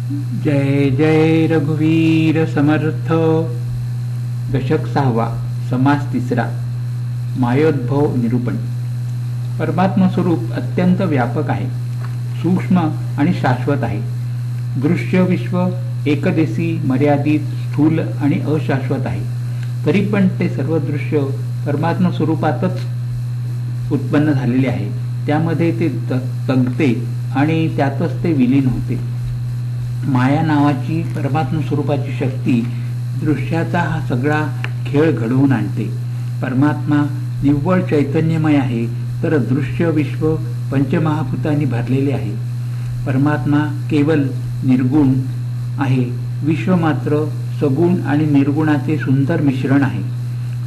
जय जय रघुवीर समर्थ। दशक 6वा, समास 3रा, मायोद्भव निरूपण। परमात्मा स्वरूप अत्यंत व्यापक आहे, सूक्ष्म आणि शाश्वत आहे। दृश्य विश्व एकदेशी, मर्यादित, स्थूल आणि अशाश्वत आहे। तरी पण ते सर्व दृश्य परमात्मा स्वरूपातच उत्पन्न झालेले आहे। त्यामध्ये ते तगते आणि त्यातच ते विलीन होते। माया नावाची परमात्मा स्वरूपाची शक्ती दृश्याचा हा सगळा खेळ घडवून आणते। परमात्मा निव्वळ चैतन्यमय आहे, तर दृश्य विश्व पंचमहाभूतांनी भरलेले आहे। परमात्मा केवळ निर्गुण आहे, विश्व मात्र सगुण आणि निर्गुणाचे सुंदर मिश्रण आहे।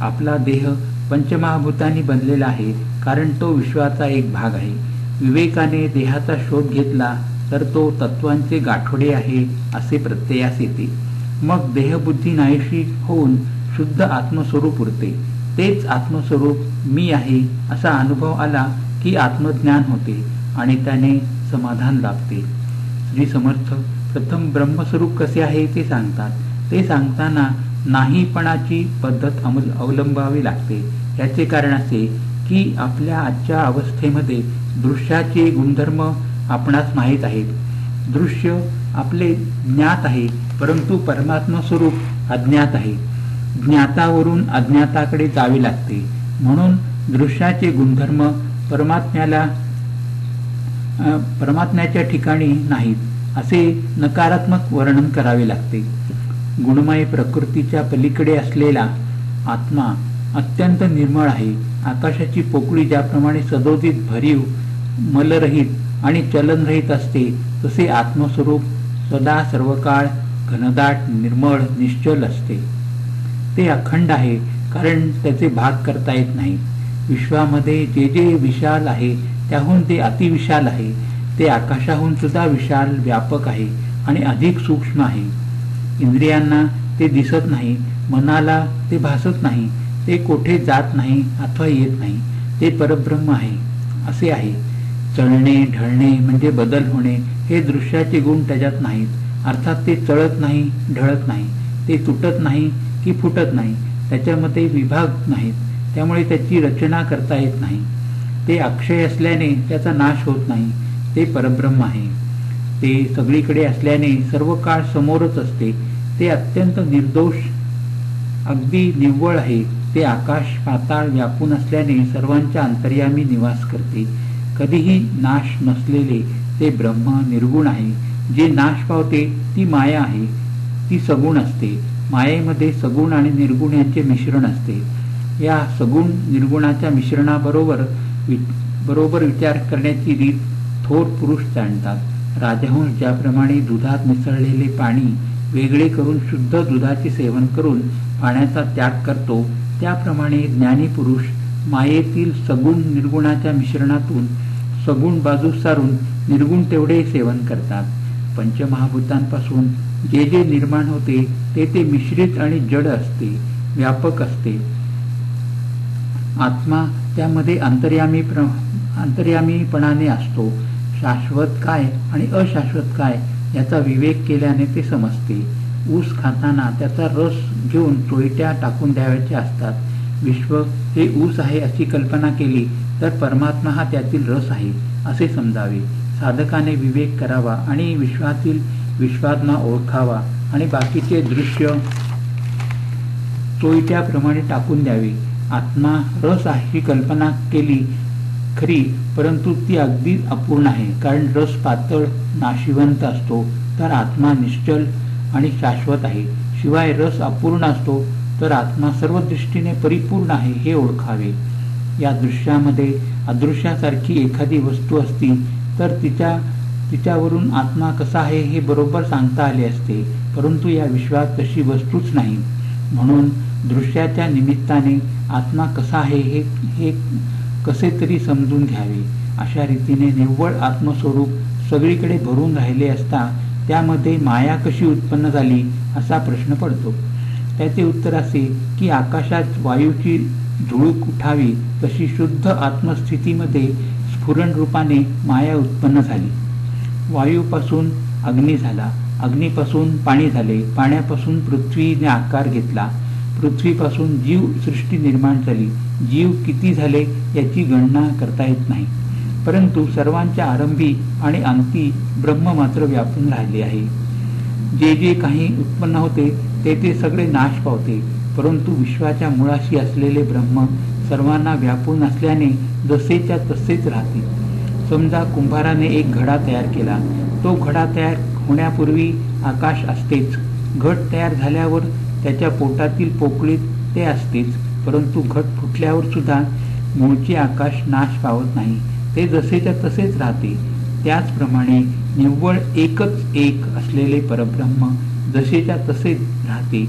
आपला देह पंचमहाभूतांनी बनलेला आहे, कारण तो विश्वाचा एक भाग आहे। विवेकाने देहाचा शोध घेतला तर तो तत्वांचे गाठोडे आहे असे प्रत्ययास येते। मग देहबुद्धी नाहीशी होऊन शुद्ध आत्मस्वरूप उरते। तेच आत्मस्वरूप मी आहे असा अनुभव आला की आत्मज्ञान होते आणि त्याने समाधान लाभते। श्री समर्थ प्रथम ब्रह्मस्वरूप कसे आहे ते सांगतात। ते सांगताना नाहीपणाची पद्धत अवलंबावी लागते। याचे कारण असे की आपल्या आजच्या अवस्थेमध्ये दृश्याचे गुणधर्म आपणास माहीत आहेत। दृश्य आपले ज्ञात आहे, परंतु परमात्मा स्वरूप अज्ञात आहे। ज्ञातावरून अज्ञाताकडे जावे लागते, म्हणून दृश्याचे गुणधर्म परमात्म्याच्या ठिकाणी नाहीत असे नकारात्मक वर्णन करावे लागते। गुणमय प्रकृतीच्या पलीकडे असलेला आत्मा अत्यंत निर्मळ आहे। आकाशाची पोकळी ज्याप्रमाणे सदोदित, भरीव, मलरहित आणि चलनरहित असते, तसे आत्मस्वरूप सदा सर्वकाळ घनदाट, निर्मळ, निश्चल असते। ते अखंड आहे, कारण त्याचे भाग करता येत नाही। विश्वामध्ये जे जे विशाल आहे त्याहून ते अतिविशाल आहे। ते आकाशाहून सुद्धा विशाल, व्यापक आहे आणि अधिक सूक्ष्म आहे। इंद्रियांना ते दिसत नाही, मनाला ते भासत नाही, ते कोठे जात नाही अथवा येत नाही। ते परब्रह्म आहे असे आहे। चळणे, ढळणे म्हणजे बदल होणे हे दृश्याचे गुण त्याच्यात नाहीत। अर्थात ते चळत नाही, ढळत नाही, ते तुटत नाही की फुटत नाही, त्याच्यामध्ये विभाग नाहीत, त्यामुळे त्याची रचना करता येत नाही। ते अक्षय असल्याने त्याचा नाश होत नाही। ते परब्रह्म आहे। ते सगळीकडे असल्याने सर्व काळ समोरच असते। ते अत्यंत निर्दोष, अगदी निव्वळ आहे। ते आकाश पाताळ व्यापून असल्याने सर्वांच्या अंतर्यामी निवास करते। कधीही नाश नसलेले ते ब्रह्म निर्गुण आहे। जे नाश पावते ती माया आहे, ती सगुण असते। मायेमध्ये सगुण आणि निर्गुण यांचे मिश्रण असते। या सगुण निर्गुणाच्या मिश्रणाबरोबर विचार करण्याची रीत थोर पुरुष जाणतात। राजहंस ज्याप्रमाणे दुधात मिसळलेले पाणी वेगळे करून शुद्ध दुधाचे सेवन करून पाण्याचा त्याग करतो, त्याप्रमाणे ज्ञानी पुरुष मायेतील सगुण निर्गुणाच्या मिश्रणातून सगुण बाजू सारून निर्गुण तेवढे सेवन करतात। पंचमहाभूतांपासून जे जे निर्माण होते ते मिश्रित आणि जड असते, व्यापक असते। आत्मा त्यामध्ये अंतर्यामीपणाने असतो। शाश्वत काय आणि अशाश्वत काय याचा विवेक केल्याने ते समजते। ऊस खाताना त्याचा रस घेऊन चोईट्या टाकून द्यावयाच्या असतात। विश्व हे ऊस आहे अशी कल्पना केली तर परमात्मा हा त्यातील रस आहे असे समजावे। साधकाने विवेक करावा आणि विश्वातील विश्वात्मा ओळखावा आणि बाकीचे दृश्य चोईट्याप्रमाणे टाकून द्यावे। आत्मा रस ही कल्पना केली खरी, परंतु ती अगदी अपूर्ण आहे, कारण रस पातळ, नाशिवंत असतो, तर आत्मा निश्चल आणि शाश्वत आहे। शिवाय रस अपूर्ण असतो तर आत्मा सर्व दृष्टीने परिपूर्ण आहे हे ओळखावे। या दृश्यामध्ये अदृश्यासारखी एखादी वस्तू असती तर तिच्यावरून आत्मा कसा आहे हे बरोबर सांगता आले असते, परंतु या विश्वात तशी वस्तूच नाही। म्हणून दृश्याच्या निमित्ताने आत्मा कसा आहे हे कसे तरी समजून घ्यावे। अशा रीतीने निव्वळ आत्मस्वरूप सगळीकडे भरून राहिले असता त्यामध्ये माया कशी उत्पन्न झाली असा प्रश्न पडतो। त्याचे उत्तर असे की आकाशात वायूची झुळूक उठावी तशी शुद्ध आत्मस्थितीमध्ये स्फुरण रूपाने माया उत्पन्न झाली। वायूपासून अग्नी झाला, अग्नीपासून पाणी झाले, पाण्यापासून पृथ्वीने आकार घेतला, पृथ्वीपासून जीव सृष्टी निर्माण झाली. जीव किती झाले याची गणना करता येत नाही, परंतु सर्वांच्या आरंभी आणि अंती ब्रह्म मात्र व्यापून राहिले आहे. जे जे काही उत्पन्न होते ते सगळे नाश पावते, परंतु विश्वाच्या मुळाशी असलेले ब्रह्म सर्वांना व्यापून असल्याने जसेच्या तसेच राहते. समजा कुंभाराने एक घडा तयार केला. तो घडा तयार होण्यापूर्वी आकाश असतेच. घट तयार झाल्यावर त्याच्या पोटातील पोकळीत ते असतेच, परंतु घट फुटल्यावर सुद्धा मूळचे आकाश नाश पावत नाही, ते जसेच्या तसेच राहते. त्याचप्रमाणे निव्वळ एकच एक असलेले परब्रह्म जसेच्या तसे राहते.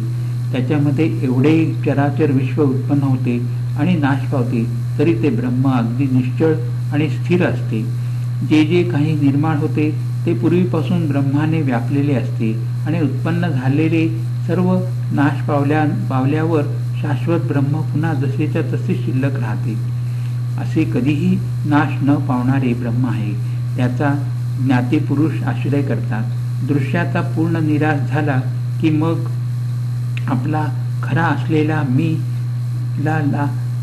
त्याच्यामध्ये एवढे चराचर विश्व उत्पन्न होते आणि नाश पावते, तरी ते ब्रह्म अगदी निश्चळ आणि स्थिर असते. जे जे काही निर्माण होते ते पूर्वीपासून ब्रह्माने व्यापलेले असते आणि उत्पन्न झालेले सर्व नाश पावल्यावर शाश्वत ब्रह्म पुन्हा जसेच्या तसे शिल्लक राहते. असे कधीही नाश न पावणारे ब्रह्म आहे. त्याचा ज्ञाते पुरुष आश्रय करतात. दृश्याचा पूर्ण निराश झाला की मग आपला खरा असलेला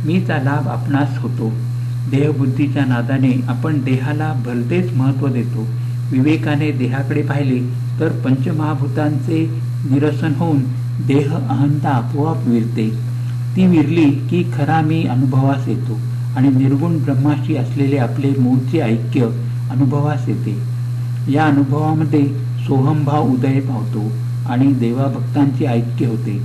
मीचा लाभ आपणास होतो. देहबुद्धीच्या नादाने आपण देहाला भलतेच महत्त्व देतो. विवेकाने देहाकडे पाहिले तर पंचमहाभूतांचे निरसन होऊन देह अहंता आपोआप विरते. ती विरली की खरा मी अनुभवास येतो आणि निर्गुण ब्रह्माशी असलेले आपले मूळचे ऐक्य अनुभवास येते. या अनुभवामध्ये सोहमभाव उदय पावतो आणि देवाभक्तांचे ऐक्य होते.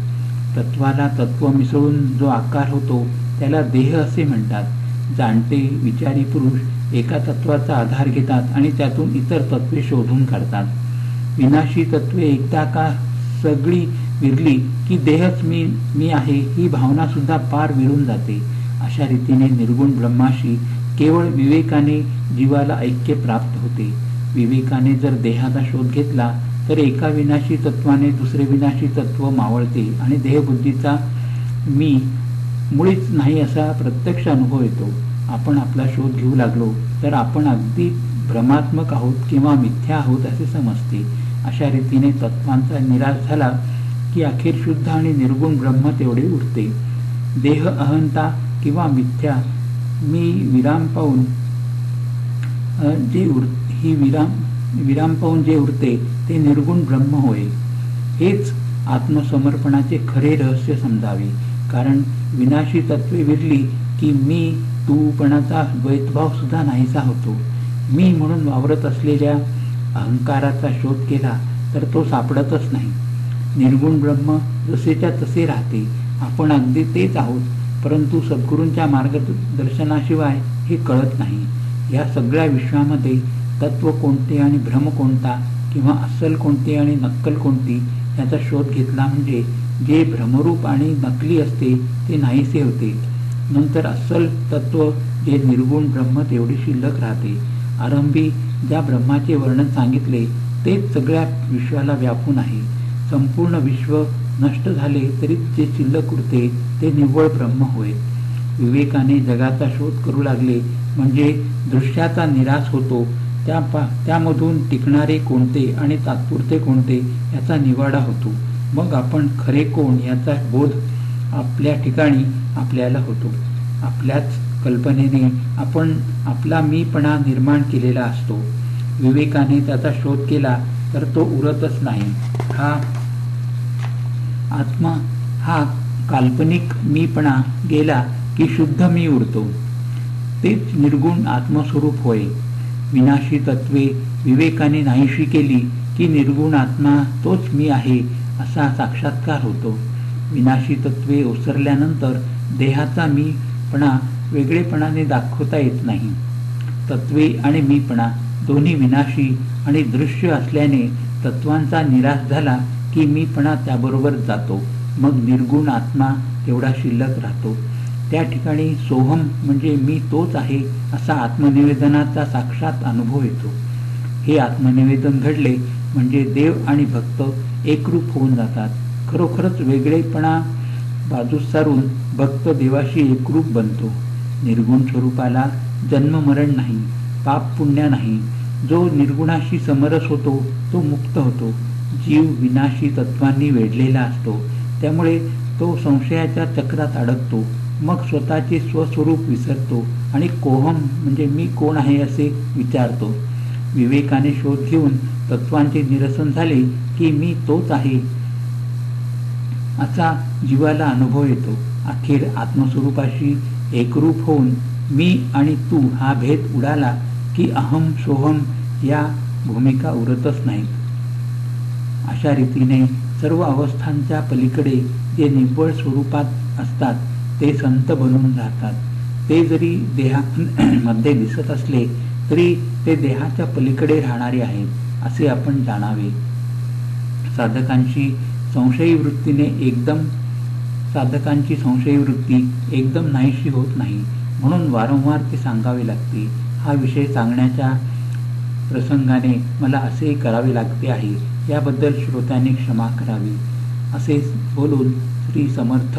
तत्वाला तत्व मिसळून जो आकार होतो त्याला देह असे म्हणतात. जाणते विचारी पुरुष एका तत्वाचा आधार घेतात आणि त्यातून इतर तत्वे शोधून काढतात. विनाशी तत्वे एकदा का सगळी विरली की देहच मी आहे ही भावना सुद्धा पार विरून जाते. अशा रीतीने निर्गुण ब्रह्माशी केवळ विवेकाने जीवाला ऐक्य प्राप्त होते. विवेकाने जर देहाचा शोध घेतला तर एका विनाशी तत्वाने दुसरे विनाशी तत्व मावळते आणि देहबुद्धीचा मी मुळीच नाही असा प्रत्यक्ष अनुभव येतो. आपण आपला शोध घेऊ लागलो तर आपण अगदी भ्रमात्मक आहोत किंवा मिथ्या आहोत असे समजते. अशा रीतीने तत्वांचा निराश झाला की अखेर शुद्ध आणि निर्गुण ब्रह्म तेवढे उरते. देह अहंता किंवा मिथ्या मी विराम पाहून जे उरते ते निर्गुण ब्रह्म होय. हेच आत्मसमर्पणाचे खरे रहस्य समजावे. कारण विनाशी तत्वे विरली की मी तूपणाचा द्वैतभाव सुद्धा नाहीसा होतो. मी म्हणून वावरत असलेल्या अहंकाराचा शोध केला तर तो सापडतच नाही. निर्गुण ब्रह्म जसेच्या तसे राहते. आपण अगदी तेच आहोत, परंतु सद्गुरूंच्या मार्गदर्शनाशिवाय हे कळत नाही. या सगळ्या विश्वामध्ये तत्व कोणते आणि भ्रम कोणता किंवा अस्सल कोणते आणि नक्कल कोणती याचा शोध घेतला म्हणजे जे भ्रमरूप आणि नकली असते ते नाहीसे होते. नंतर अस्सल तत्व जे निर्गुण ब्रह्म तेवढी शिल्लक राहते. आरंभी ज्या ब्रह्माचे वर्णन सांगितले तेच सगळ्या विश्वाला व्यापून आहे. संपूर्ण विश्व नष्ट झाले तरी जे शिल्लक उरते ते निव्वळ ब्रह्म होय. विवेकाने जगाचा शोध करू लागले म्हणजे दृश्याचा निराश होतो. त्यामधून टिकणारे कोणते आणि तात्पुरते कोणते याचा निवाडा होतो. मग आपण खरे कोण याचा बोध आपल्या ठिकाणी आपल्याला होतो. आपल्याच कल्पनेने आपण आपला मीपणा निर्माण केलेला असतो. विवेकाने त्याचा शोध केला तर तो उरतच नाही. आत्मा हा काल्पनिक मीपणा गेला की शुद्ध मी उरतो. तेच निर्गुण आत्मस्वरूप होय. विनाशी तत्वे विवेकाने नाहीशी केली की निर्गुण आत्मा तोच मी आहे असा साक्षात्कार होतो. विनाशी तत्वे ओसरल्यानंतर देहाचा मीपणा वेगळेपणाने दाखवता येत नाही. तत्वे आणि मीपणा दोन्ही विनाशी आणि दृश्य असल्याने तत्वांचा निराश झाला की मीपणा त्याबरोबर जातो. मग निर्गुण आत्मा तेवढा शिल्लक राहतो. त्या ठिकाणी सोहम म्हणजे मी तोच आहे असा आत्मनिवेदनाचा साक्षात अनुभव येतो. हे आत्मनिवेदन घडले म्हणजे देव आणि भक्त एकरूप होऊन जातात. खरोखरच वेगळेपणा बाजूस सारून भक्त देवाशी एकरूप बनतो. निर्गुण स्वरूपाला जन्म मरण नाही, पाप पुण्य नाही. जो निर्गुणाशी समरस होतो तो मुक्त होतो. जीव विनाशी तत्वांनी वेढलेला असतो, त्यामुळे तो संशयाच्या चक्रात अडकतो. मग स्वतःचे स्वस्वरूप विसरतो आणि कोहम म्हणजे मी कोण आहे असे विचारतो. विवेकाने शोध घेऊन तत्वांचे निरसन झाले की मी तोच आहे असा जीवाला अनुभव येतो. अखेर आत्मस्वरूपाशी एकरूप होऊन मी आणि तू हा भेद उडाला की अहम सोहम या भूमिका उरतच नाहीत. अशा रीतीने सर्व अवस्थांच्या पलीकडे जे निव्वळ स्वरूपात असतात ते संत बनून राहतात. ते जरी देहामध्ये दिसत असले तरी ते देहाच्या पलीकडे राहणारे आहेत असे आपण जाणावे. साधकांची संशयी वृत्ती एकदम नाहीशी होत नाही, म्हणून वारंवार ते सांगावे लागते. हा विषय सांगण्याच्या प्रसंगाने मला असे करावे लागते आहे, याबद्दल श्रोत्यांनी क्षमा करावी. असे बोलून श्री समर्थ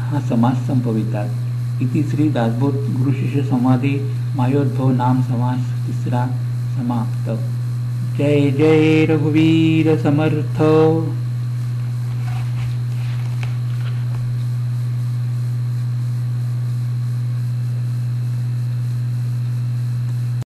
हा समास संपवितात. इति श्री दासबोध गुरुशिष्य संवादे मायोद्भव नाम समास तिसरा समाप्त. जय जय रघुवीर समर्थ.